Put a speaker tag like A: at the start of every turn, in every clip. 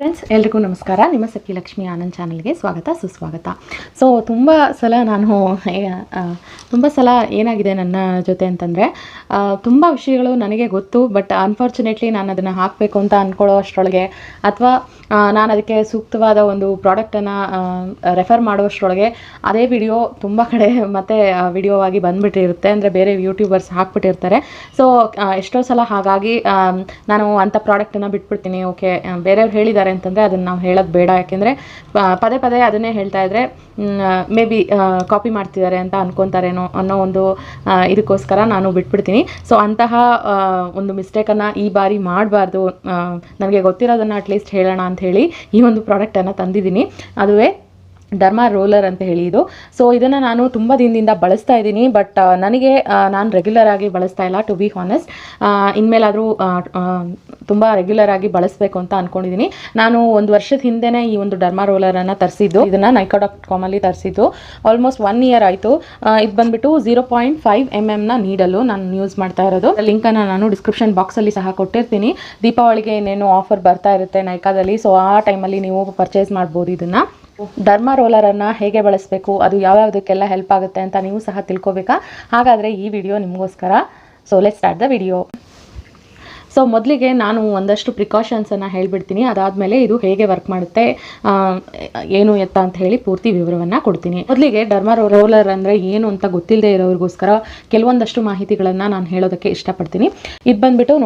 A: Friends ಎಲ್ರಿಗೂ ನಮಸ್ಕಾರ. ನಿಮ್ಮ ಸಖಿ ಲಕ್ಷ್ಮಿ ಆನಂದ್ ಚಾನಲ್ಗೆ ಸ್ವಾಗತ ಸುಸ್ವಾಗತ. ಸೊ ತುಂಬ ಸಲ ಏನಾಗಿದೆ ನನ್ನ ಜೊತೆ ಅಂತಂದರೆ ತುಂಬ ವಿಷಯಗಳು ನನಗೆ ಗೊತ್ತು, ಬಟ್ ಅನ್ಫಾರ್ಚುನೇಟ್ಲಿ ನಾನು ಅದನ್ನು ಹಾಕಬೇಕು ಅಂತ ಅಂದ್ಕೊಳ್ಳೋ ಅಷ್ಟರೊಳಗೆ ಅಥವಾ ನಾನು ಅದಕ್ಕೆ ಸೂಕ್ತವಾದ ಒಂದು ಪ್ರಾಡಕ್ಟನ್ನು ರೆಫರ್ ಮಾಡೋಷ್ಟರೊಳಗೆ ಅದೇ ವಿಡಿಯೋ ತುಂಬ ಕಡೆ ಮತ್ತೆ ವಿಡಿಯೋ ಆಗಿ ಬಂದುಬಿಟ್ಟಿರುತ್ತೆ, ಅಂದರೆ ಬೇರೆ ಯೂಟ್ಯೂಬರ್ಸ್ ಹಾಕ್ಬಿಟ್ಟಿರ್ತಾರೆ. ಸೊ ಎಷ್ಟೋ ಸಲ ಹಾಗಾಗಿ ನಾನು ಅಂಥ ಪ್ರಾಡಕ್ಟನ್ನು ಬಿಟ್ಬಿಡ್ತೀನಿ. ಓಕೆ, ಬೇರೆಯವ್ರು ಹೇಳಿದ್ದಾರೆ ಅಂತಂದರೆ ಅದನ್ನು ನಾವು ಹೇಳೋದು ಬೇಡ, ಯಾಕೆಂದರೆ ಪದೇ ಪದೇ ಅದನ್ನೇ ಹೇಳ್ತಾ ಇದ್ದರೆ ಮೇ ಬಿ ಕಾಪಿ ಮಾಡ್ತಿದ್ದಾರೆ ಅಂತ ಅನ್ಕೊತಾರೇನೋ ಅನ್ನೋ ಒಂದು ಇದಕ್ಕೋಸ್ಕರ ನಾನು ಬಿಟ್ಬಿಡ್ತೀನಿ. ಸೊ ಅಂತಹ ಒಂದು ಮಿಸ್ಟೇಕನ್ನು ಈ ಬಾರಿ ಮಾಡಬಾರ್ದು, ನನಗೆ ಗೊತ್ತಿರೋದನ್ನು ಅಟ್ಲೀಸ್ಟ್ ಹೇಳೋಣ ಅಂತ ಹೇಳಿ ಈ ಒಂದು ಪ್ರಾಡಕ್ಟನ್ನು ತಂದಿದ್ದೀನಿ. ಅದುವೇ ಡರ್ಮಾ ರೋಲರ್ ಅಂತ ಹೇಳಿ ಇದು. ಸೊ ಇದನ್ನು ನಾನು ತುಂಬ ದಿನದಿಂದ ಬಳಸ್ತಾ ಇದ್ದೀನಿ, ಬಟ್ ನನಗೆ ನಾನು ರೆಗ್ಯುಲರ್ ಆಗಿ ಬಳಸ್ತಾ ಇಲ್ಲ, ಟು ಬಿ ಹಾನೆಸ್ಟ್. ಇನ್ಮೇಲಾದರೂ ತುಂಬ ರೆಗ್ಯುಲರ್ ಆಗಿ ಬಳಸಬೇಕು ಅಂತ ಅಂದ್ಕೊಂಡಿದ್ದೀನಿ. ನಾನು ಒಂದು ವರ್ಷದ ಹಿಂದೆನೇ ಈ ಒಂದು ಡರ್ಮಾ ರೋಲರನ್ನು ತರಿಸಿದ್ದು, ಇದನ್ನು nykaa.com ತರಿಸಿದ್ದು. ಆಲ್ಮೋಸ್ಟ್ 1 year ಆಯಿತು. ಇದು ಬಂದುಬಿಟ್ಟು 0.5 mm ನೀಡಲು ನಾನು ಯೂಸ್ ಮಾಡ್ತಾ ಇರೋದು. ಲಿಂಕನ್ನು ನಾನು ಡಿಸ್ಕ್ರಿಪ್ಷನ್ ಬಾಕ್ಸಲ್ಲಿ ಸಹ ಕೊಟ್ಟಿರ್ತೀನಿ. ದೀಪಾವಳಿಗೆ ಏನೇನು ಆಫರ್ ಬರ್ತಾ ಇರುತ್ತೆ ನೈಕಾದಲ್ಲಿ, ಸೊ ಆ ಟೈಮಲ್ಲಿ ನೀವು ಪರ್ಚೇಸ್ ಮಾಡ್ಬೋದು ಇದನ್ನು. ಡರ್ಮಾ ರೋಲರನ್ನು ಹೇಗೆ ಬಳಸಬೇಕು, ಅದು ಯಾವ್ಯಾವುದಕ್ಕೆಲ್ಲ ಹೆಲ್ಪ್ ಆಗುತ್ತೆ ಅಂತ ನೀವು ಸಹ ತಿಳ್ಕೊಬೇಕಾ? ಹಾಗಾದರೆ ಈ ವಿಡಿಯೋ ನಿಮಗೋಸ್ಕರ. So let's start the video. So ಮೊದಲಿಗೆ ನಾನು ಒಂದಷ್ಟು ಪ್ರಿಕಾಷನ್ಸನ್ನು ಹೇಳಿಬಿಡ್ತೀನಿ, ಅದಾದಮೇಲೆ ಇದು ಹೇಗೆ ವರ್ಕ್ ಮಾಡುತ್ತೆ ಏನು ಎತ್ತ ಅಂತ ಹೇಳಿ ಪೂರ್ತಿ ವಿವರವನ್ನು ಕೊಡ್ತೀನಿ. ಮೊದಲಿಗೆ ಡರ್ಮಾ ರೋಲರ್ ಅಂದರೆ ಏನು ಅಂತ ಗೊತ್ತಿಲ್ಲದೆ ಇರೋರಿಗೋಸ್ಕರ ಕೆಲವೊಂದಷ್ಟು ಮಾಹಿತಿಗಳನ್ನು ನಾನು ಹೇಳೋದಕ್ಕೆ ಇಷ್ಟಪಡ್ತೀನಿ. ಇದು ಬಂದುಬಿಟ್ಟು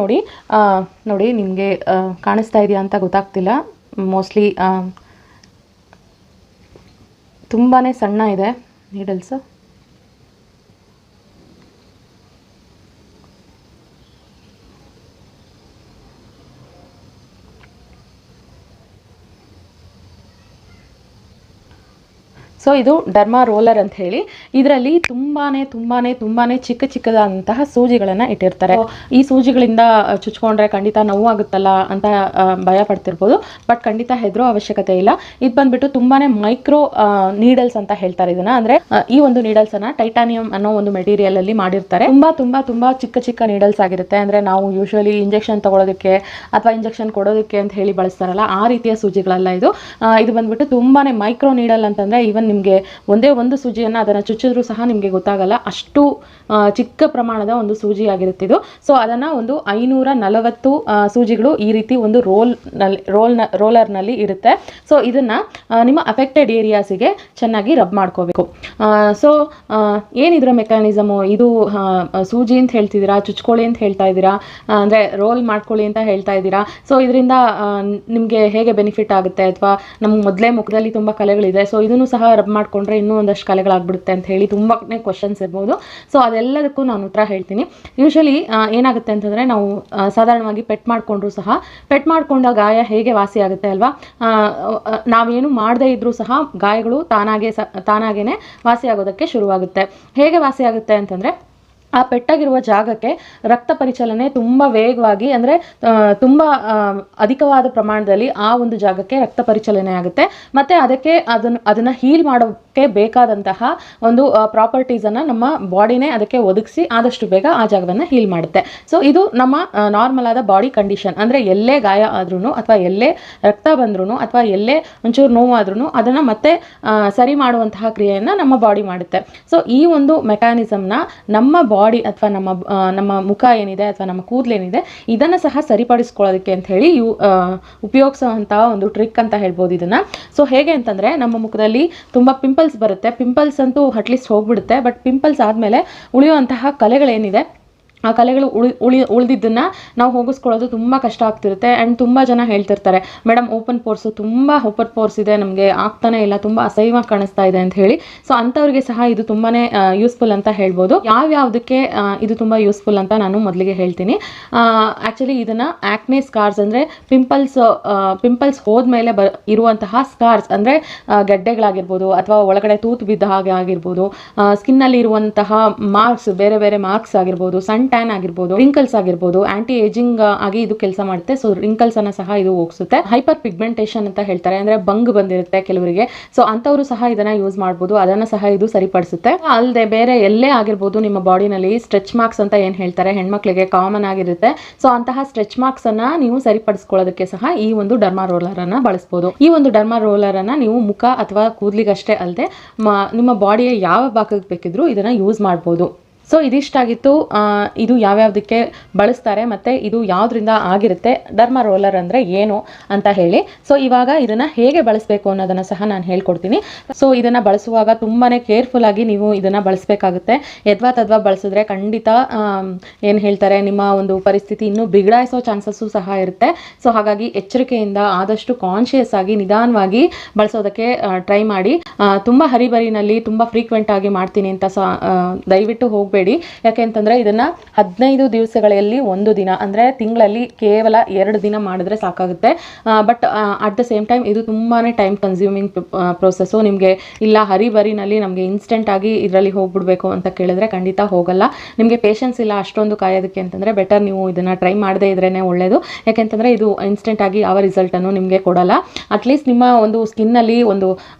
A: ನೋಡಿ ನಿಮಗೆ ಕಾಣಿಸ್ತಾ ಇದೆಯಾ ಅಂತ ಗೊತ್ತಾಗ್ತಿಲ್ಲ. ಮೋಸ್ಟ್ಲಿ ತುಂಬಾ ಸಣ್ಣ ಇದೆ ನೀಡಲ್ಸು. ಸೊ ಇದು ಡರ್ಮಾ ರೋಲರ್ ಅಂತ ಹೇಳಿ, ಇದರಲ್ಲಿ ತುಂಬಾ ಚಿಕ್ಕದಾದಂತಹ ಸೂಜಿಗಳನ್ನು ಇಟ್ಟಿರ್ತಾರೆ. ಈ ಸೂಜಿಗಳಿಂದ ಚುಚ್ಕೊಂಡ್ರೆ ಖಂಡಿತ ನೋವು ಆಗುತ್ತಲ್ಲ ಅಂತ ಭಯ ಪಡ್ತಿರ್ಬೋದು, ಬಟ್ ಖಂಡಿತ ಹೆದರೋ ಅವಶ್ಯಕತೆ ಇಲ್ಲ. ಇದು ಬಂದ್ಬಿಟ್ಟು ತುಂಬಾ ಮೈಕ್ರೋ ನೀಡಲ್ಸ್ ಅಂತ ಹೇಳ್ತಾರೆ ಇದನ್ನ. ಅಂದರೆ ಈ ಒಂದು ನೀಡಲ್ಸನ್ನು ಟೈಟಾನಿಯಂ ಅನ್ನೋ ಒಂದು ಮೆಟೀರಿಯಲಲ್ಲಿ ಮಾಡಿರ್ತಾರೆ. ತುಂಬ ಚಿಕ್ಕ ನೀಡಲ್ಸ್ ಆಗಿರುತ್ತೆ. ಅಂದರೆ ನಾವು ಯೂಶ್ವಲಿ ಇಂಜೆಕ್ಷನ್ ತಗೊಳ್ಳೋದಕ್ಕೆ ಅಥವಾ ಇಂಜೆಕ್ಷನ್ ಕೊಡೋದಕ್ಕೆ ಅಂತ ಹೇಳಿ ಬಳಸ್ತಾರಲ್ಲ, ಆ ರೀತಿಯ ಸೂಜಿಗಳಲ್ಲ ಇದು. ಇದು ಬಂದ್ಬಿಟ್ಟು ತುಂಬಾ ಮೈಕ್ರೋ ನೀಡಲ್ ಅಂತಂದರೆ ಈವನ್ ನಿಮಗೆ ಒಂದೇ ಒಂದು ಸೂಜಿಯನ್ನು ಅದನ್ನು ಚುಚ್ಚಿದ್ರೂ ಸಹ ನಿಮಗೆ ಗೊತ್ತಾಗಲ್ಲ, ಅಷ್ಟು ಚಿಕ್ಕ ಪ್ರಮಾಣದ ಒಂದು ಸೂಜಿ ಆಗಿರುತ್ತೆ ಇದು. ಸೊ ಅದನ್ನು ಒಂದು 540 ಸೂಜಿಗಳು ಈ ರೀತಿ ಒಂದು ರೋಲರ್ನಲ್ಲಿ ಇರುತ್ತೆ. ಸೊ ಇದನ್ನು ನಿಮ್ಮ ಅಫೆಕ್ಟೆಡ್ ಏರಿಯಾಸಿಗೆ ಚೆನ್ನಾಗಿ ರಬ್ ಮಾಡ್ಕೋಬೇಕು. ಸೊ ಏನಿದ್ರ ಮೆಕ್ಯಾನಿಸಮು, ಇದು ಸೂಜಿ ಅಂತ ಹೇಳ್ತಿದ್ದೀರಾ, ಚುಚ್ಕೊಳ್ಳಿ ಅಂತ ಹೇಳ್ತಾ ಇದ್ದೀರಾ, ಅಂದರೆ ರೋಲ್ ಮಾಡ್ಕೊಳ್ಳಿ ಅಂತ ಹೇಳ್ತಾ ಇದ್ದೀರಾ. ಸೊ ಇದರಿಂದ ನಿಮಗೆ ಹೇಗೆ ಬೆನಿಫಿಟ್ ಆಗುತ್ತೆ, ಅಥವಾ ನಮ್ಗೆ ಮೊದಲೇ ಮುಖದಲ್ಲಿ ತುಂಬ ಕಲೆಗಳಿದೆ, ಸೊ ಇದನ್ನು ಸಹ ರಬ್ ಮಾಡಿಕೊಂಡ್ರೆ ಇನ್ನೂ ಒಂದಷ್ಟು ಕಲೆಗಳಾಗ್ಬಿಡುತ್ತೆ ಅಂತ ಹೇಳಿ ತುಂಬಾ ಕ್ವಶನ್ಸ್ ಇರ್ಬೋದು. ಸೊ ಅದೆಲ್ಲದಕ್ಕೂ ನಾನು ಉತ್ತರ ಹೇಳ್ತೀನಿ. ಯೂಶಲಿ ಏನಾಗುತ್ತೆ ಅಂತಂದರೆ, ನಾವು ಸಾಧಾರಣವಾಗಿ ಪೆಟ್ ಮಾಡಿಕೊಂಡ್ರೂ ಸಹ ಪೆಟ್ ಮಾಡಿಕೊಂಡ ಗಾಯ ಹೇಗೆ ವಾಸಿ ಆಗುತ್ತೆ ಅಲ್ವಾ, ನಾವೇನು ಮಾಡದೇ ಇದ್ರೂ ಸಹ ಗಾಯಗಳು ತಾನಾಗೇನೆ ವಾಸಿ ಆಗೋದಕ್ಕೆ ಶುರುವಾಗುತ್ತೆ. ಹೇಗೆ ವಾಸಿ ಆಗುತ್ತೆ ಅಂತಂದರೆ, ಆ ಪೆಟ್ಟಾಗಿರುವ ಜಾಗಕ್ಕೆ ರಕ್ತ ಪರಿಚಲನೆ ತುಂಬ ವೇಗವಾಗಿ, ಅಂದರೆ ತುಂಬ ಅಧಿಕವಾದ ಪ್ರಮಾಣದಲ್ಲಿ ಆ ಒಂದು ಜಾಗಕ್ಕೆ ರಕ್ತ ಪರಿಚಲನೆ ಆಗುತ್ತೆ. ಮತ್ತು ಅದಕ್ಕೆ ಅದನ್ನು ಹೀಲ್ ಮಾಡೋಕ್ಕೆ ಬೇಕಾದಂತಹ ಒಂದು ಪ್ರಾಪರ್ಟೀಸನ್ನು ನಮ್ಮ ಬಾಡಿನೇ ಅದಕ್ಕೆ ಒದಗಿಸಿ ಆದಷ್ಟು ಬೇಗ ಆ ಜಾಗವನ್ನು ಹೀಲ್ ಮಾಡುತ್ತೆ. ಸೊ ಇದು ನಮ್ಮ ನಾರ್ಮಲ್ ಆದ ಬಾಡಿ ಕಂಡೀಷನ್. ಅಂದರೆ ಎಲ್ಲೇ ಗಾಯ ಆದ್ರೂ ಅಥವಾ ಎಲ್ಲೇ ರಕ್ತ ಬಂದ್ರೂ ಅಥವಾ ಎಲ್ಲೇ ಒಂಚೂರು ನೋವು ಆದ್ರೂ ಅದನ್ನು ಮತ್ತೆ ಸರಿ ಮಾಡುವಂತಹ ಕ್ರಿಯೆಯನ್ನು ನಮ್ಮ ಬಾಡಿ ಮಾಡುತ್ತೆ. ಸೊ ಈ ಒಂದು ಮೆಕ್ಯಾನಿಸಮ್ನ ನಮ್ಮ ಬಾಡಿ ಅಥವಾ ನಮ್ಮ ಮುಖ ಏನಿದೆ ಅಥವಾ ನಮ್ಮ ಕೂದಲೇನಿದೆ ಇದನ್ನು ಸಹ ಸರಿಪಡಿಸ್ಕೊಳ್ಳೋದಕ್ಕೆ ಅಂತ ಹೇಳಿ ಉಪಯೋಗಿಸುವಂತಹ ಒಂದು ಟ್ರಿಕ್ ಅಂತ ಹೇಳ್ಬೋದು ಇದನ್ನು. ಸೊ ಹೇಗೆ ಅಂತಂದರೆ, ನಮ್ಮ ಮುಖದಲ್ಲಿ ತುಂಬ ಪಿಂಪಲ್ಸ್ ಬರುತ್ತೆ. ಪಿಂಪಲ್ಸ್ ಅಂತೂ ಅಟ್ಲೀಸ್ಟ್ ಹೋಗ್ಬಿಡುತ್ತೆ, ಬಟ್ ಪಿಂಪಲ್ಸ್ ಆದಮೇಲೆ ಉಳಿಯುವಂತಹ ಕಲೆಗಳೇನಿದೆ ಆ ಕಲೆಗಳು ಉಳಿದಿದ್ದನ್ನು ನಾವು ಹೋಗಿಸ್ಕೊಳ್ಳೋದು ತುಂಬ ಕಷ್ಟ ಆಗ್ತಿರುತ್ತೆ. ಆ್ಯಂಡ್ ತುಂಬ ಜನ ಹೇಳ್ತಿರ್ತಾರೆ, ಮೇಡಮ್ ಓಪನ್ ಪೋರ್ಸ್ ಇದೆ, ನಮಗೆ ಆಗ್ತಾನೆ ಇಲ್ಲ, ತುಂಬ ಅಸಹ್ಯವಾಗಿ ಕಾಣಿಸ್ತಾ ಇದೆ ಅಂತ ಹೇಳಿ. ಸೊ ಅಂಥವ್ರಿಗೆ ಸಹ ಇದು ತುಂಬಾ ಯೂಸ್ಫುಲ್ ಅಂತ ಹೇಳ್ಬೋದು. ಯಾವ್ಯಾವುದಕ್ಕೆ ಇದು ತುಂಬ ಯೂಸ್ಫುಲ್ ಅಂತ ನಾನು ಮೊದಲಿಗೆ ಹೇಳ್ತೀನಿ. ಆ್ಯಕ್ಚುಲಿ ಇದನ್ನು ಆಕ್ನೆ ಸ್ಕಾರ್ಸ್, ಅಂದರೆ ಪಿಂಪಲ್ಸ್ ಹೋದ್ಮೇಲೆ ಇರುವಂತಹ ಸ್ಕಾರ್ಸ್, ಅಂದರೆ ಗೆಡ್ಡೆಗಳಾಗಿರ್ಬೋದು ಅಥವಾ ಒಳಗಡೆ ತೂತು ಬಿದ್ದ ಹಾಗೆ ಆಗಿರ್ಬೋದು, ಸ್ಕಿನ್ನಲ್ಲಿ ಇರುವಂತಹ ಮಾರ್ಕ್ಸ್, ಬೇರೆ ಮಾರ್ಕ್ಸ್ ಆಗಿರ್ಬೋದು, ಸಣ್ಣ ಟ್ಯಾನ್ ಆಗಿರ್ಬೋದು, ರಿಂಕಲ್ಸ್ ಆಗಿರ್ಬೋದು, ಆಂಟಿ ಏಜಿಂಗ್ ಆಗಿ ಇದು ಕೆಲಸ ಮಾಡುತ್ತೆ. ಸೊ ರಿಂಕಲ್ಸ್ ಅನ್ನ ಸಹ ಇದು ಹೋಗಿಸುತ್ತೆ. ಹೈಪರ್ ಪಿಗ್ಮೆಂಟೇಷನ್ ಅಂತ ಹೇಳ್ತಾರೆ, ಅಂದ್ರೆ ಬಂಗ್ ಬಂದಿರುತ್ತೆ ಕೆಲವರಿಗೆ. ಸೊ ಅಂತವರು ಸಹ ಇದನ್ನ ಯೂಸ್ ಮಾಡಬಹುದು, ಅದನ್ನ ಸಹ ಇದು ಸರಿಪಡಿಸುತ್ತೆ. ಅಲ್ಲದೆ ಬೇರೆ ಎಲ್ಲೇ ಆಗಿರ್ಬೋದು ನಿಮ್ಮ ಬಾಡಿನಲ್ಲಿ ಸ್ಟ್ರೆಚ್ ಮಾರ್ಕ್ಸ್ ಅಂತ ಏನ್ ಹೇಳ್ತಾರೆ, ಹೆಣ್ಮಕ್ಳಿಗೆ ಕಾಮನ್ ಆಗಿರುತ್ತೆ. ಸೊ ಅಂತಹ ಸ್ಟ್ರೆಚ್ ಮಾರ್ಕ್ಸ್ ಅನ್ನ ನೀವು ಸರಿಪಡಿಸ್ಕೊಳ್ಳೋದಕ್ಕೆ ಸಹ ಈ ಒಂದು ಡರ್ಮಾ ರೋಲರ್ ಅನ್ನ ಬಳಸಬಹುದು. ಈ ಒಂದು ಡರ್ಮಾ ರೋಲರ್ ಅನ್ನ ನೀವು ಮುಖ ಅಥವಾ ಕೂದಲಿಗಷ್ಟೇ ಅಲ್ಲದೆ ನಿಮ್ಮ ಬಾಡಿಯ ಯಾವ ಭಾಗಕ್ಕೆ ಬೇಕಿದ್ರೂ ಇದನ್ನ ಯೂಸ್ ಮಾಡಬಹುದು. ಸೊ ಇದಿಷ್ಟಾಗಿತ್ತು ಇದು ಯಾವ್ಯಾವುದಕ್ಕೆ ಬಳಸ್ತಾರೆ ಮತ್ತು ಇದು ಯಾವುದರಿಂದ ಆಗಿರುತ್ತೆ, ಡರ್ಮಾ ರೋಲರ್ ಅಂದರೆ ಏನು ಅಂತ ಹೇಳಿ. ಸೊ ಇವಾಗ ಇದನ್ನು ಹೇಗೆ ಬಳಸಬೇಕು ಅನ್ನೋದನ್ನು ಸಹ ನಾನು ಹೇಳ್ಕೊಡ್ತೀನಿ. ಸೊ ಇದನ್ನು ಬಳಸುವಾಗ ತುಂಬಾ ಕೇರ್ಫುಲ್ ಆಗಿ ನೀವು ಇದನ್ನು ಬಳಸಬೇಕಾಗುತ್ತೆ. ಯದ್ವಾ ತದ್ವಾ ಬಳಸಿದ್ರೆ ಖಂಡಿತ ಏನು ಹೇಳ್ತಾರೆ, ನಿಮ್ಮ ಒಂದು ಪರಿಸ್ಥಿತಿ ಇನ್ನೂ ಬಿಗಡಾಯಿಸೋ ಚಾನ್ಸಸ್ಸು ಸಹ ಇರುತ್ತೆ. ಸೊ ಹಾಗಾಗಿ ಎಚ್ಚರಿಕೆಯಿಂದ ಆದಷ್ಟು ಕಾನ್ಷಿಯಸ್ ಆಗಿ ನಿಧಾನವಾಗಿ ಬಳಸೋದಕ್ಕೆ ಟ್ರೈ ಮಾಡಿ. ತುಂಬ ಹರಿಬರಿನಲ್ಲಿ ತುಂಬ ಫ್ರೀಕ್ವೆಂಟ್ ಆಗಿ ಮಾಡ್ತೀನಿ ಅಂತ ದಯವಿಟ್ಟು ಹೋಗಬೇಡಿ. ಯಾಕೆಂತಂದ್ರೆ ಇದನ್ನ 15 ದಿವಸಗಳಲ್ಲಿ ಒಂದು ದಿನ, ಅಂದ್ರೆ ತಿಂಗಳಲ್ಲಿ ಕೇವಲ 2 ದಿನ ಮಾಡಿದ್ರೆ ಸಾಕಾಗುತ್ತೆ. But at the same time ಇದು ತುಂಬಾನೇ ಟೈಮ್ ಕನ್ಸ್ಯೂಮಿಂಗ್ ಪ್ರೋಸೆಸ್. ನಿಮಗೆ ಇಲ್ಲ ಹರಿಬರಿನಲ್ಲಿ ನಮಗೆ ಇನ್ಸ್ಟೆಂಟ್ ಆಗಿ ಇದರಲ್ಲಿ ಹೋಗ್ಬಿಡ್ಬೇಕು ಅಂತ ಕೇಳಿದ್ರೆ ಖಂಡಿತ ಹೋಗಲ್ಲ. ನಿಮಗೆ ಪೇಷನ್ಸ್ ಇಲ್ಲ ಅಷ್ಟೊಂದು ಕಾಯೋದಕ್ಕೆ ಅಂತಂದ್ರೆ ಬೆಟರ್ ನೀವು ಇದನ್ನ ಟ್ರೈ ಮಾಡದೇ ಇದ್ರೇನೆ ಒಳ್ಳೇದು. ಯಾಕೆಂತಂದ್ರೆ ಇದು ಇನ್ಸ್ಟೆಂಟ್ ಆಗಿ ಯಾವ ರಿಸಲ್ಟ್ ಅನ್ನು ನಿಮಗೆ ಕೊಡಲ್ಲ. ಅಟ್ಲೀಸ್ಟ್ ನಿಮ್ಮ ಒಂದು ಸ್ಕಿನ್ ಅಲ್ಲಿ ಒಂದು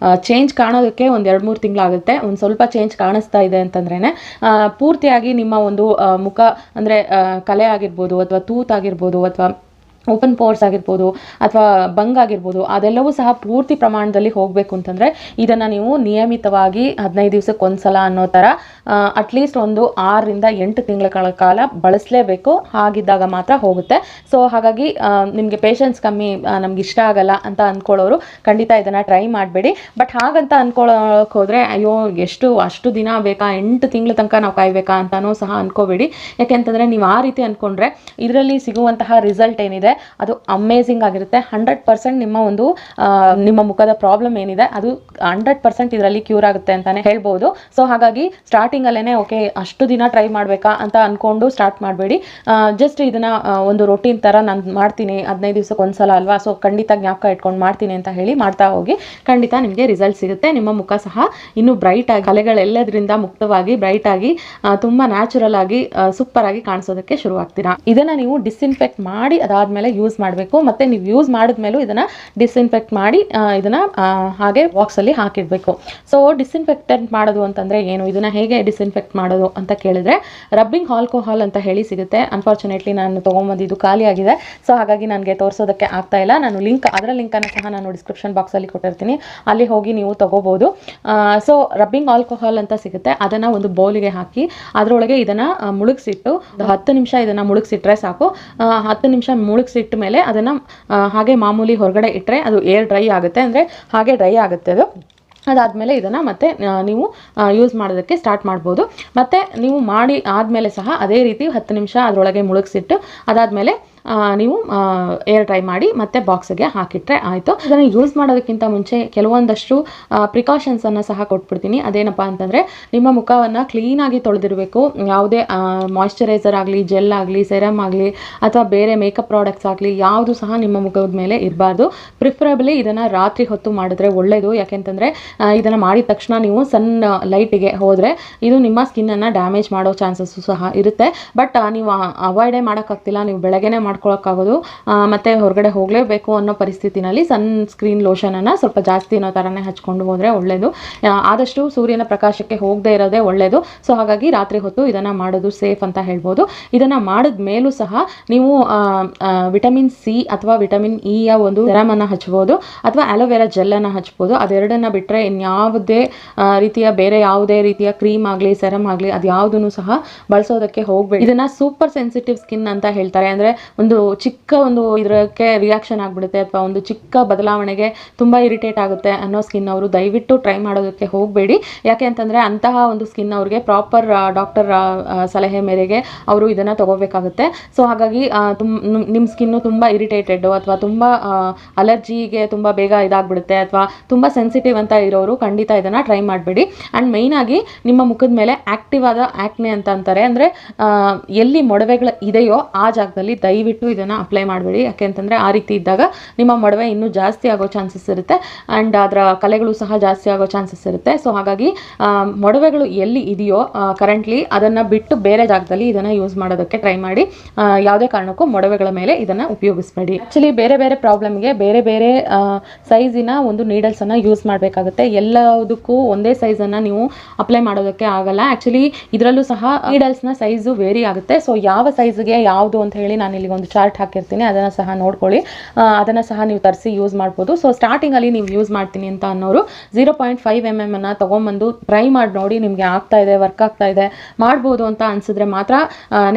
A: ಚೇಂಜ್ ಕಾಣೋದಕ್ಕೆ ಒಂದು 2-3 ತಿಂಗಳಾಗುತ್ತೆ. ಒಂದು ಸ್ವಲ್ಪ ಚೇಂಜ್ ಕಾಣಿಸ್ತಾ ಇದೆ ಅಂತಂದ್ರೇನೆ ಪೂರ್ತಿಯಾಗಿ ನಿಮ್ಮ ಒಂದು ಮುಖ ಅಂದರೆ ಕಲೆ ಆಗಿರ್ಬೋದು ಅಥವಾ ತೂತ್ ಆಗಿರ್ಬೋದು ಅಥವಾ ಓಪನ್ ಪೋರ್ಸ್ ಆಗಿರ್ಬೋದು ಅಥವಾ ಬಂಗ್ ಆಗಿರ್ಬೋದು, ಅದೆಲ್ಲವೂ ಸಹ ಪೂರ್ತಿ ಪ್ರಮಾಣದಲ್ಲಿ ಹೋಗಬೇಕು ಅಂತಂದರೆ ಇದನ್ನು ನೀವು ನಿಯಮಿತವಾಗಿ 15 ದಿವಸಕ್ಕೊಂದ್ಸಲ ಅನ್ನೋ ಥರ ಅಟ್ಲೀಸ್ಟ್ ಒಂದು 6ರಿಂದ 8 ತಿಂಗಳ ಕಾಲ ಬಳಸಲೇಬೇಕು. ಹಾಗಿದ್ದಾಗ ಮಾತ್ರ ಹೋಗುತ್ತೆ. ಸೊ ಹಾಗಾಗಿ ನಿಮಗೆ ಪೇಷನ್ಸ್ ಕಮ್ಮಿ, ನಮ್ಗೆ ಇಷ್ಟ ಆಗಲ್ಲ ಅಂತ ಅಂದ್ಕೊಳ್ಳೋರು ಖಂಡಿತ ಇದನ್ನು ಟ್ರೈ ಮಾಡಬೇಡಿ. ಬಟ್ ಹಾಗಂತ ಅಂದ್ಕೊಳ್ಳೋಕೆ ಹೋದರೆ ಅಯ್ಯೋ ಅಷ್ಟು ದಿನ ಬೇಕಾ, 8 ತಿಂಗಳ ತನಕ ನಾವು ಕಾಯಬೇಕಾ ಅಂತಲೂ ಸಹ ಅಂದ್ಕೋಬೇಡಿ. ಯಾಕೆಂತಂದರೆ ನೀವು ಆ ರೀತಿ ಅಂದ್ಕೊಂಡ್ರೆ ಇದರಲ್ಲಿ ಸಿಗುವಂತಹ ರಿಸಲ್ಟ್ ಏನಿದೆ ಅದು ಅಮೇಜಿಂಗ್ ಆಗಿರುತ್ತೆ. 100% ನಿಮ್ಮ ಮುಖದ ಪ್ರಾಬ್ಲಮ್ ಏನಿದೆ ಅದು 100% ಇದರಲ್ಲಿ ಕ್ಯೂರ್ ಆಗುತ್ತೆ ಅಂತಾನೆ ಹೇಳ್ಬೋದು. ಸೊ ಹಾಗಾಗಿ ಸ್ಟಾರ್ಟಿಂಗ್ ಅಲ್ಲೇನೆ ಓಕೆ ಅಷ್ಟು ದಿನ ಟ್ರೈ ಮಾಡಬೇಕಾ ಅಂತ ಅನ್ಕೊಂಡು ಸ್ಟಾರ್ಟ್ ಮಾಡಬೇಡಿ. ಜಸ್ಟ್ ಇದನ್ನ ಒಂದು ರೊಟೀನ್ ತರ ನಾನು ಮಾಡ್ತೀನಿ 15 ದಿವಸಕ್ಕೆ ಒಂದ್ಸಲ ಅಲ್ವಾ, ಸೊ ಖಂಡಿತ ಜ್ಞಾಪಕ ಇಟ್ಕೊಂಡು ಮಾಡ್ತೀನಿ ಅಂತ ಹೇಳಿ ಮಾಡ್ತಾ ಹೋಗಿ ಖಂಡಿತ ನಿಮಗೆ ರಿಸಲ್ಟ್ ಸಿಗುತ್ತೆ. ನಿಮ್ಮ ಮುಖ ಸಹ ಇನ್ನೂ ಬ್ರೈಟ್ ಆಗಿ, ಕಲೆಗಳೆಲ್ಲದರಿಂದ ಮುಕ್ತವಾಗಿ ಬ್ರೈಟ್ ಆಗಿ ತುಂಬಾ ನ್ಯಾಚುರಲ್ ಆಗಿ ಸೂಪರ್ ಆಗಿ ಕಾಣಿಸೋದಕ್ಕೆ ಶುರು ಆಗ್ತೀರಾ. ಇದನ್ನ ನೀವು ಡಿಸ್ಇನ್ಫೆಕ್ಟ್ ಮಾಡಿ ಅದಾದ್ಮೇಲೆ ಯೂಸ್ ಮಾಡಬೇಕು. ಮತ್ತೆ ನೀವು ಯೂಸ್ ಮಾಡಿದ್ಮೇಲೂ ಇದನ್ನ ಡಿಸ್ಇನ್ಫೆಕ್ಟ್ ಮಾಡಿ ಇದನ್ನ ಹಾಗೆ ಬಾಕ್ಸ್ ಅಲ್ಲಿ ಹಾಕಿಡ್ಬೇಕು. ಸೊ ಡಿಸ್ಇನ್ಫೆಕ್ಟೆಂಟ್ ಮಾಡೋದು ಅಂತಂದ್ರೆ ಏನು, ಇದನ್ನ ಹೇಗೆ ಡಿಸ್ಇನ್ಫೆಕ್ಟ್ ಮಾಡೋದು ಅಂತ ಕೇಳಿದ್ರೆ ರಬ್ಬಿಂಗ್ ಆಲ್ಕೋಹಾಲ್ ಅಂತ ಹೇಳಿ ಸಿಗುತ್ತೆ. ಅನ್ಫಾರ್ಚುನೇಟ್ಲಿ ನಾನು ತಗೊಂಬಂದಿದ್ದು ಖಾಲಿ ಆಗಿದೆ. ಸೊ ಹಾಗಾಗಿ ನನಗೆ ತೋರಿಸೋದಕ್ಕೆ ಆಗ್ತಾ ಇಲ್ಲ. ನಾನು ಅದರ ಲಿಂಕ್ ಅನ್ನು ಸಹ ನಾನು ಡಿಸ್ಕ್ರಿಪ್ಷನ್ ಬಾಕ್ಸ್ ಅಲ್ಲಿ ಕೊಟ್ಟಿರ್ತೀನಿ, ಅಲ್ಲಿ ಹೋಗಿ ನೀವು ತಗೋಬಹುದು. ಸೊ ರಬ್ಬಿಂಗ್ ಆಲ್ಕೋಹಾಲ್ ಅಂತ ಸಿಗುತ್ತೆ. ಅದನ್ನ ಒಂದು ಬೌಲಿಗೆ ಹಾಕಿ ಅದರೊಳಗೆ ಇದನ್ನ ಮುಳುಗಿಸಿಟ್ಟು 10 ನಿಮಿಷ ಇದನ್ನ ಮುಳುಗಿಸಿಟ್ರೆ ಸಾಕು. 10 ನಿಮಿಷ ಮುಳುಗಿಸಿಟ್ಟ ಮೇಲೆ ಅದನ್ನ ಹಾಗೆ ಮಾಮೂಲಿ ಹೊರಗಡೆ ಇಟ್ಟರೆ ಅದು ಏರ್ ಡ್ರೈ ಆಗುತ್ತೆ, ಅಂದರೆ ಹಾಗೆ ಡ್ರೈ ಆಗುತ್ತೆ ಅದು. ಅದಾದಮೇಲೆ ಇದನ್ನು ಮತ್ತೆ ನೀವು ಯೂಸ್ ಮಾಡೋದಕ್ಕೆ ಸ್ಟಾರ್ಟ್ ಮಾಡ್ಬೋದು. ಮತ್ತು ನೀವು ಮಾಡಿ ಆದಮೇಲೆ ಸಹ ಅದೇ ರೀತಿ 10 ನಿಮಿಷ ಅದರೊಳಗೆ ಮುಳುಗಿಸಿಟ್ಟು ಅದಾದಮೇಲೆ ನೀವು ಏರ್ ಡ್ರೈ ಮಾಡಿ ಮತ್ತೆ ಬಾಕ್ಸ್ಗೆ ಹಾಕಿಟ್ರೆ ಆಯಿತು. ಇದನ್ನು ಯೂಸ್ ಮಾಡೋದಕ್ಕಿಂತ ಮುಂಚೆ ಕೆಲವೊಂದಷ್ಟು ಪ್ರಿಕಾಷನ್ಸನ್ನು ಸಹ ಕೊಟ್ಬಿಡ್ತೀನಿ. ಅದೇನಪ್ಪ ಅಂತಂದರೆ ನಿಮ್ಮ ಮುಖವನ್ನು ಕ್ಲೀನಾಗಿ ತೊಳೆದಿರಬೇಕು. ಯಾವುದೇ ಮಾಯ್ಶ್ಚರೈಸರ್ ಆಗಲಿ, ಜೆಲ್ ಆಗಲಿ, ಸೆರಮ್ ಆಗಲಿ ಅಥವಾ ಬೇರೆ ಮೇಕಪ್ ಪ್ರಾಡಕ್ಟ್ಸ್ ಆಗಲಿ ಯಾವುದು ಸಹ ನಿಮ್ಮ ಮುಖದ ಮೇಲೆ ಇರಬಾರ್ದು. ಪ್ರಿಫರಬಲಿ ಇದನ್ನು ರಾತ್ರಿ ಹೊತ್ತು ಮಾಡಿದ್ರೆ ಒಳ್ಳೆಯದು. ಯಾಕೆಂತಂದರೆ ಇದನ್ನು ಮಾಡಿದ ತಕ್ಷಣ ನೀವು ಸಣ್ಣ ಲೈಟಿಗೆ ಹೋದರೆ ಇದು ನಿಮ್ಮ ಸ್ಕಿನ್ನನ್ನು ಡ್ಯಾಮೇಜ್ ಮಾಡೋ ಚಾನ್ಸಸ್ಸು ಸಹ ಇರುತ್ತೆ. ಬಟ್ ನೀವು ಅವಾಯ್ಡೇ ಮಾಡೋಕ್ಕಾಗ್ತಿಲ್ಲ, ನೀವು ಬೆಳಗ್ಗೆನೇ ಮಾಡ್ಕೊಳ್ಳೋಕ್ಕಾಗೋದು ಮತ್ತು ಹೊರಗಡೆ ಹೋಗಲೇಬೇಕು ಅನ್ನೋ ಪರಿಸ್ಥಿತಿನಲ್ಲಿ ಸನ್ ಸ್ಕ್ರೀನ್ ಲೋಷನನ್ನು ಸ್ವಲ್ಪ ಜಾಸ್ತಿ ಅನ್ನೋ ಥರನೇ ಹಚ್ಕೊಂಡು ಹೋದರೆ ಒಳ್ಳೆಯದು. ಆದಷ್ಟು ಸೂರ್ಯನ ಪ್ರಕಾಶಕ್ಕೆ ಹೋಗದೆ ಇರೋದೇ ಒಳ್ಳೆಯದು. ಸೊ ಹಾಗಾಗಿ ರಾತ್ರಿ ಹೊತ್ತು ಇದನ್ನು ಮಾಡೋದು ಸೇಫ್ ಅಂತ ಹೇಳ್ಬೋದು. ಇದನ್ನು ಮಾಡಿದ ಮೇಲೂ ಸಹ ನೀವು ವಿಟಮಿನ್ ಸಿ ಅಥವಾ ವಿಟಮಿನ್ ಇಯ ಒಂದು ಸೆರಮನ್ನು ಹಚ್ಬೋದು ಅಥವಾ ಅಲೋವೆರಾ ಜೆಲ್ಲನ್ನು ಹಚ್ಬೋದು. ಅದೆರಡನ್ನು ಬಿಟ್ಟರೆ ಇನ್ಯಾವುದೇ ರೀತಿಯ ಬೇರೆ ಯಾವುದೇ ರೀತಿಯ ಕ್ರೀಮ್ ಆಗಲಿ ಸೆರಮ್ ಆಗಲಿ ಅದು ಯಾವುದನ್ನು ಸಹ ಬಳಸೋದಕ್ಕೆ ಹೋಗಬೇಡಿ. ಇದನ್ನು ಸೂಪರ್ ಸೆನ್ಸಿಟಿವ್ ಸ್ಕಿನ್ ಅಂತ ಹೇಳ್ತಾರೆ. ಅಂದರೆ ಒಂದು ಚಿಕ್ಕ ಒಂದು ಇದಕ್ಕೆ ರಿಯಾಕ್ಷನ್ ಆಗಿಬಿಡುತ್ತೆ ಅಥವಾ ಒಂದು ಚಿಕ್ಕ ಬದಲಾವಣೆಗೆ ತುಂಬ ಇರಿಟೇಟ್ ಆಗುತ್ತೆ ಅನ್ನೋ ಸ್ಕಿನ್ ಅವರು ದಯವಿಟ್ಟು ಟ್ರೈ ಮಾಡೋದಕ್ಕೆ ಹೋಗಬೇಡಿ. ಯಾಕೆ ಅಂತಂದರೆ ಅಂತಹ ಒಂದು ಸ್ಕಿನ್ ಅವ್ರಿಗೆ ಪ್ರಾಪರ್ ಡಾಕ್ಟರ್ ಸಲಹೆ ಮೇರೆಗೆ ಅವರು ಇದನ್ನು ತಗೋಬೇಕಾಗುತ್ತೆ. ಸೊ ಹಾಗಾಗಿ ನಿಮ್ಮ ಸ್ಕಿನ್ನು ತುಂಬ ಇರಿಟೇಟೆಡ್ ಅಥವಾ ತುಂಬ ಅಲರ್ಜಿಗೆ ತುಂಬ ಬೇಗ ಇದಾಗ್ಬಿಡುತ್ತೆ ಅಥವಾ ತುಂಬ ಸೆನ್ಸಿಟಿವ್ ಅಂತ ಇರೋರು ಖಂಡಿತ ಇದನ್ನು ಟ್ರೈ ಮಾಡಬೇಡಿ. ಆ್ಯಂಡ್ ಮೇಯ್ನಾಗಿ ನಿಮ್ಮ ಮುಖದ ಮೇಲೆ ಆ್ಯಕ್ಟಿವ್ ಆದ ಆ್ಯಕ್ನೆ ಅಂತ ಅಂತಾರೆ, ಅಂದರೆ ಎಲ್ಲಿ ಮೊಡವೆಗಳು ಇದೆಯೋ ಆ ಜಾಗದಲ್ಲಿ ದಯವಿಟ್ಟು ದಯವಿಟ್ಟು ಇದನ್ನು ಅಪ್ಲೈ ಮಾಡಬೇಡಿ. ಯಾಕೆಂತಂದರೆ ಆ ರೀತಿ ಇದ್ದಾಗ ನಿಮ್ಮ ಮೊಡವೆ ಇನ್ನೂ ಜಾಸ್ತಿ ಆಗೋ ಚಾನ್ಸಸ್ ಇರುತ್ತೆ ಆ್ಯಂಡ್ ಅದರ ಕಲೆಗಳು ಸಹ ಜಾಸ್ತಿ ಆಗೋ ಚಾನ್ಸಸ್ ಇರುತ್ತೆ. ಸೊ ಹಾಗಾಗಿ ಮೊಡವೆಗಳು ಎಲ್ಲಿ ಇದೆಯೋ ಕರೆಂಟ್ಲಿ ಅದನ್ನು ಬಿಟ್ಟು ಬೇರೆ ಜಾಗದಲ್ಲಿ ಇದನ್ನು ಯೂಸ್ ಮಾಡೋದಕ್ಕೆ ಟ್ರೈ ಮಾಡಿ. ಯಾವುದೇ ಕಾರಣಕ್ಕೂ ಮೊಡವೆಗಳ ಮೇಲೆ ಇದನ್ನು ಉಪಯೋಗಿಸಬೇಡಿ. ಆ್ಯಕ್ಚುಲಿ ಬೇರೆ ಬೇರೆ ಪ್ರಾಬ್ಲಮ್ಗೆ ಬೇರೆ ಬೇರೆ ಸೈಜಿನ ಒಂದು ನೀಡಲ್ಸನ್ನು ಯೂಸ್ ಮಾಡಬೇಕಾಗುತ್ತೆ. ಎಲ್ಲದಕ್ಕೂ ಒಂದೇ ಸೈಜನ್ನು ನೀವು ಅಪ್ಲೈ ಮಾಡೋದಕ್ಕೆ ಆಗಲ್ಲ. ಆ್ಯಕ್ಚುಲಿ ಇದರಲ್ಲೂ ಸಹ ನೀಡಲ್ಸ್ನ ಸೈಜು ವೇರಿ ಆಗುತ್ತೆ. ಸೊ ಯಾವ ಸೈಜ್ಗೆ ಯಾವುದು ಅಂತ ಹೇಳಿ ನಾನು ಇಲ್ಲಿ ಒಂದು ಚಾರ್ಟ್ ಹಾಕಿರ್ತೀನಿ, ಅದನ್ನು ಸಹ ನೋಡ್ಕೊಳ್ಳಿ. ಅದನ್ನು ಸಹ ನೀವು ತರಿಸಿ ಯೂಸ್ ಮಾಡ್ಬೋದು. ಸೊ ಸ್ಟಾರ್ಟಿಂಗಲ್ಲಿ ನೀವು ಯೂಸ್ ಮಾಡ್ತೀನಿ ಅಂತ ಅನ್ನೋರು 0.5 mm ಅನ್ನು ತೊಗೊಂಬಂದು ಟ್ರೈ ಮಾಡಿ ನೋಡಿ. ನಿಮಗೆ ಆಗ್ತಾ ಇದೆ, ವರ್ಕ್ ಆಗ್ತಾ ಇದೆ, ಮಾಡ್ಬೋದು ಅಂತ ಅನಿಸಿದ್ರೆ ಮಾತ್ರ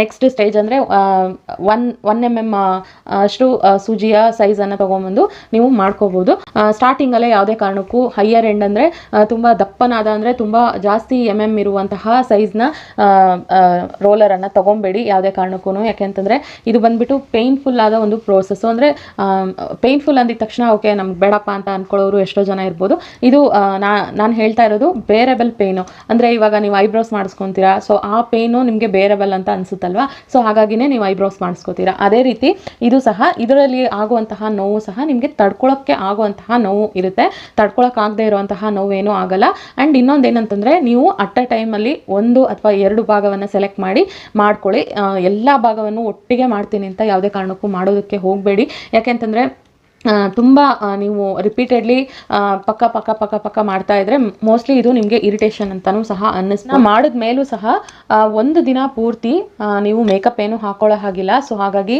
A: ನೆಕ್ಸ್ಟ್ ಸ್ಟೇಜ್ ಅಂದರೆ 1 mm ಅಷ್ಟು ಸೂಜಿಯ ಸೈಜನ್ನು ತೊಗೊಂಬಂದು ನೀವು ಮಾಡ್ಕೋಬೋದು. ಸ್ಟಾರ್ಟಿಂಗಲ್ಲೇ ಯಾವುದೇ ಕಾರಣಕ್ಕೂ ಹೈಯರ್ ಎಂಡ್ ಅಂದರೆ ತುಂಬ ದಪ್ಪನಾದ ಅಂದರೆ ತುಂಬ ಜಾಸ್ತಿ mm ಇರುವಂತಹ ಸೈಜ್ನ ರೋಲರನ್ನು ತೊಗೊಬೇಡಿ ಯಾವುದೇ ಕಾರಣಕ್ಕೂ. ಯಾಕೆಂತಂದರೆ ಇದು ಬಂದುಬಿಟ್ಟು ಪೇಯ್ನ್ಫುಲ್ ಆದ ಒಂದು ಪ್ರೋಸೆಸ್ಸು. ಅಂದರೆ ಪೇಯ್ನ್ಫುಲ್ ಅಂದಿದ ತಕ್ಷಣ ಓಕೆ ನಮ್ಗೆ ಬೇಡಪ್ಪ ಅಂತ ಅಂದ್ಕೊಳ್ಳೋರು ಎಷ್ಟೋ ಜನ ಇರ್ಬೋದು. ಇದು ನಾನು ಹೇಳ್ತಾ ಇರೋದು ಬೇರೆಬಲ್ ಪೇಯ್ನು. ಅಂದರೆ ಇವಾಗ ನೀವು ಐಬ್ರೋಸ್ ಮಾಡಿಸ್ಕೊತೀರಾ, ಸೊ ಆ ಪೇಯ್ನು ನಿಮಗೆ ಬೇರೆಬಲ್ ಅಂತ ಅನಿಸುತ್ತಲ್ವ, ಸೊ ಹಾಗಾಗಿನೇ ನೀವು ಐಬ್ರೋಸ್ ಮಾಡಿಸ್ಕೋತೀರಾ. ಅದೇ ರೀತಿ ಇದು ಸಹ ಇದರಲ್ಲಿ ಆಗುವಂತಹ ನೋವು ಸಹ ನಿಮಗೆ ತಡ್ಕೊಳ್ಳೋಕ್ಕೆ ಆಗುವಂತಹ ನೋವು ಇರುತ್ತೆ. ತಡ್ಕೊಳ್ಳೋಕ್ಕಾಗದೇ ಇರುವಂತಹ ನೋವೇನೂ ಆಗಲ್ಲ. ಆ್ಯಂಡ್ ಇನ್ನೊಂದು ಏನಂತಂದರೆ ನೀವು ಅಟ್ ಅ ಟೈಮಲ್ಲಿ 1 ಅಥವಾ 2 ಭಾಗವನ್ನು ಸೆಲೆಕ್ಟ್ ಮಾಡಿ ಮಾಡ್ಕೊಳ್ಳಿ. ಎಲ್ಲ ಭಾಗವನ್ನು ಒಟ್ಟಿಗೆ ಮಾಡ್ತೀನಿ ಅಂತ ಯಾವುದೇ ಕಾರಣಕ್ಕೂ ಮಾಡೋದಕ್ಕೆ ಹೋಗಬೇಡಿ. ಯಾಕೆಂತಂದರೆ ತುಂಬ ನೀವು ರಿಪೀಟೆಡ್ಲಿ ಪಕ್ಕ ಮಾಡ್ತಾ ಇದ್ರೆ ಮೋಸ್ಟ್ಲಿ ಇದು ನಿಮಗೆ ಇರಿಟೇಷನ್ ಅಂತಲೂ ಸಹ ಅನ್ನಿಸ್ತಾ. ಮಾಡಿದ ಮೇಲೂ ಸಹ ಒಂದು ದಿನ ಪೂರ್ತಿ ನೀವು ಮೇಕಪ್ ಏನು ಹಾಕೊಳ್ಳೋ ಹಾಗಿಲ್ಲ. ಸೊ ಹಾಗಾಗಿ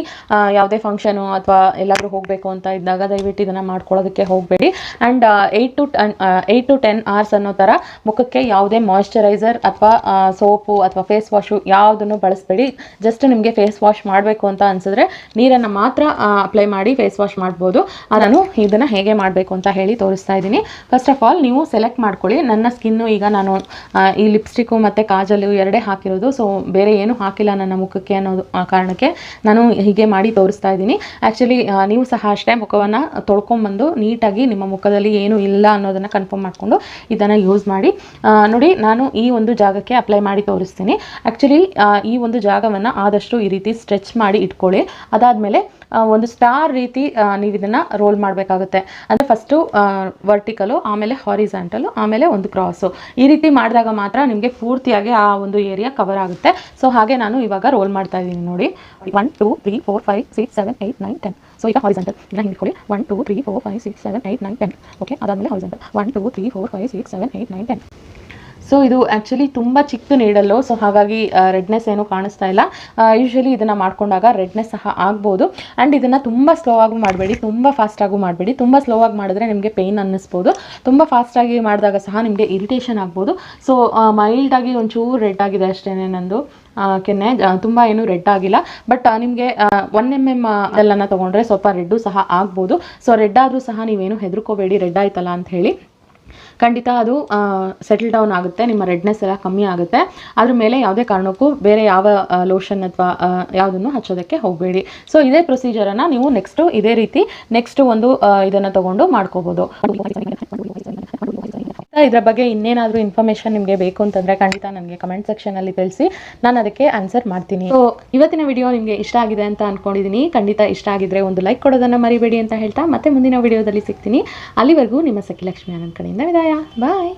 A: ಯಾವುದೇ ಫಂಕ್ಷನು ಅಥವಾ ಎಲ್ಲಾದರೂ ಹೋಗಬೇಕು ಅಂತ ಇದ್ದಾಗ ದಯವಿಟ್ಟು ಇದನ್ನು ಮಾಡ್ಕೊಳ್ಳೋದಕ್ಕೆ ಹೋಗಬೇಡಿ. ಆ್ಯಂಡ್ 8 to 10 hours ಅನ್ನೋ ಥರ ಮುಖಕ್ಕೆ ಯಾವುದೇ ಮಾಯ್ಶ್ಚರೈಸರ್ ಅಥವಾ ಸೋಪು ಅಥವಾ ಫೇಸ್ ವಾಶು ಯಾವುದನ್ನು ಬಳಸಬೇಡಿ. ಜಸ್ಟ್ ನಿಮಗೆ ಫೇಸ್ ವಾಶ್ ಮಾಡಬೇಕು ಅಂತ ಅನಿಸಿದ್ರೆ ನೀರನ್ನು ಮಾತ್ರ ಅಪ್ಲೈ ಮಾಡಿ ಫೇಸ್ ವಾಶ್ ಮಾಡ್ಬೋದು. ನಾನು ಇದನ್ನು ಹೇಗೆ ಮಾಡಬೇಕು ಅಂತ ಹೇಳಿ ತೋರಿಸ್ತಾ ಇದ್ದೀನಿ. ಫಸ್ಟ್ ಆಫ್ ಆಲ್ ನೀವು ಸೆಲೆಕ್ಟ್ ಮಾಡ್ಕೊಳ್ಳಿ. ನನ್ನ ಸ್ಕಿನ್ನು ಈಗ ನಾನು ಈ ಲಿಪ್ಸ್ಟಿಕ್ಕು ಮತ್ತು ಕಾಜಲು ಎರಡೇ ಹಾಕಿರೋದು, ಸೊ ಬೇರೆ ಏನು ಹಾಕಿಲ್ಲ ನನ್ನ ಮುಖಕ್ಕೆ ಅನ್ನೋದು ಕಾರಣಕ್ಕೆ ನಾನು ಹೀಗೆ ಮಾಡಿ ತೋರಿಸ್ತಾ ಇದ್ದೀನಿ. ಆ್ಯಕ್ಚುಲಿ ನೀವು ಸಹ ಅಷ್ಟೇ ಮುಖವನ್ನು ತೊಳ್ಕೊಂಬಂದು ನೀಟಾಗಿ ನಿಮ್ಮ ಮುಖದಲ್ಲಿ ಏನೂ ಇಲ್ಲ ಅನ್ನೋದನ್ನು ಕನ್ಫರ್ಮ್ ಮಾಡಿಕೊಂಡು ಇದನ್ನು ಯೂಸ್ ಮಾಡಿ. ನೋಡಿ, ನಾನು ಈ ಒಂದು ಜಾಗಕ್ಕೆ ಅಪ್ಲೈ ಮಾಡಿ ತೋರಿಸ್ತೀನಿ. ಆ್ಯಕ್ಚುಲಿ ಈ ಒಂದು ಜಾಗವನ್ನು ಆದಷ್ಟು ಈ ರೀತಿ ಸ್ಟ್ರೆಚ್ ಮಾಡಿ ಇಟ್ಕೊಳ್ಳಿ. ಅದಾದಮೇಲೆ ಒಂದು ಸ್ಟಾರ್ ರೀತಿ ನೀವು ಇದನ್ನು ರೋಲ್ ಮಾಡಬೇಕಾಗುತ್ತೆ. ಅಂದರೆ ಫಸ್ಟು ವರ್ಟಿಕಲು, ಆಮೇಲೆ ಹಾರಿಸಾಂಟಲು, ಆಮೇಲೆ ಒಂದು ಕ್ರಾಸು. ಈ ರೀತಿ ಮಾಡಿದಾಗ ಮಾತ್ರ ನಿಮಗೆ ಪೂರ್ತಿಯಾಗಿ ಆ ಒಂದು ಏರಿಯಾ ಕವರ್ ಆಗುತ್ತೆ. ಸೊ ಹಾಗೆ ನಾನು ಇವಾಗ ರೋಲ್ ಮಾಡ್ತಾ ಇದ್ದೀನಿ ನೋಡಿ. 1 2 3 4 5 6 7 8 9 10. ಸೊ ಈಗ ಹಾರಿಸಾಂಟಲ್ ಇದನ್ನ ಹಿಂಗಿಟ್ಕೊಳ್ಳಿ. 1 2 3 4 5 6 7 8 9 10. ಓಕೆ, ಅದಾದಮೇಲೆ ಹಾರಿಸಾಂಟಲ್ 1 2 3 4 5 6 7 8 9 10. ಸೊ ಇದು ಆ್ಯಕ್ಚುಲಿ ತುಂಬ ಚಿಕ್ಕ ನೀಡಲ್ಲು, ಸೊ ಹಾಗಾಗಿ ರೆಡ್ನೆಸ್ ಏನೂ ಕಾಣಿಸ್ತಾ ಇಲ್ಲ. ಯೂಶ್ವಲಿ ಇದನ್ನು ಮಾಡ್ಕೊಂಡಾಗ ರೆಡ್ನೆಸ್ ಸಹ ಆಗ್ಬೋದು. ಆ್ಯಂಡ್ ಇದನ್ನು ತುಂಬ ಸ್ಲೋ ಆಗೂ ಮಾಡಬೇಡಿ, ತುಂಬ ಫಾಸ್ಟಾಗೂ ಮಾಡಬೇಡಿ. ತುಂಬ ಸ್ಲೋ ಆಗಿ ಮಾಡಿದ್ರೆ ನಿಮಗೆ ಪೇಯ್ನ್ ಅನ್ನಿಸ್ಬೋದು. ತುಂಬ ಫಾಸ್ಟಾಗಿ ಮಾಡಿದಾಗ ಸಹ ನಿಮಗೆ ಇರಿಟೇಷನ್ ಆಗ್ಬೋದು. ಸೊ ಮೈಲ್ಡಾಗಿ ಒಂಚೂರು ರೆಡ್ ಆಗಿದೆ ಅಷ್ಟೇ ನಂದು ಕೆನ್ನೆ, ತುಂಬ ಏನೂ ರೆಡ್ ಆಗಿಲ್ಲ. ಬಟ್ ನಿಮಗೆ 1 mm ಎಲ್ಲನ್ನು ತೊಗೊಂಡ್ರೆ ಸ್ವಲ್ಪ ರೆಡ್ಡು ಸಹ ಆಗ್ಬೋದು. ಸೊ ರೆಡ್ ಆದರೂ ಸಹ ನೀವೇನು ಹೆದರ್ಕೋಬೇಡಿ, ರೆಡ್ ಆಯ್ತಲ್ಲ ಅಂತ ಹೇಳಿ. ಖಂಡಿತ ಅದು ಸೆಟಲ್ ಡೌನ್ ಆಗುತ್ತೆ, ನಿಮ್ಮ ರೆಡ್ನೆಸ್ ಎಲ್ಲ ಕಮ್ಮಿ ಆಗುತ್ತೆ. ಅದ್ರ ಮೇಲೆ ಯಾವುದೇ ಕಾರಣಕ್ಕೂ ಬೇರೆ ಯಾವ ಲೋಷನ್ ಅಥವಾ ಯಾವುದನ್ನು ಹಚ್ಚೋದಕ್ಕೆ ಹೋಗಬೇಡಿ. ಸೊ ಇದೇ ಪ್ರೊಸೀಜರನ್ನು ನೀವು ನೆಕ್ಸ್ಟು ಇದೇ ರೀತಿ ನೆಕ್ಸ್ಟ್ ಒಂದು ಇದನ್ನು ತೊಗೊಂಡು ಮಾಡ್ಕೋಬೋದು. ಇದರ ಬಗ್ಗೆ ಇನ್ನೇನಾದರೂ ಇನ್ಫಾರ್ಮೇಷನ್ ನಿಮಗೆ ಬೇಕು ಅಂತಂದರೆ ಖಂಡಿತ ನನಗೆ ಕಮೆಂಟ್ ಸೆಕ್ಷನಲ್ಲಿ ತಿಳಿಸಿ, ನಾನು ಅದಕ್ಕೆ ಆನ್ಸರ್ ಮಾಡ್ತೀನಿ. ಸೊ ಇವತ್ತಿನ ವಿಡಿಯೋ ನಿಮಗೆ ಇಷ್ಟ ಆಗಿದೆ ಅಂತ ಅಂದ್ಕೊಂಡಿದ್ದೀನಿ. ಖಂಡಿತ ಇಷ್ಟ ಆಗಿದ್ರೆ ಒಂದು ಲೈಕ್ ಕೊಡೋದನ್ನು ಮರಿಬೇಡಿ ಅಂತ ಹೇಳ್ತಾ ಮತ್ತೆ ಮುಂದಿನ ವಿಡಿಯೋದಲ್ಲಿ ಸಿಗ್ತೀನಿ. ಅಲ್ಲಿವರೆಗೂ ನಿಮ್ಮ ಸಖಿ ಲಕ್ಷ್ಮಿ ಆನಂದ್ ಕಡೆಯಿಂದ ವಿದಾಯ. ಬಾಯ್.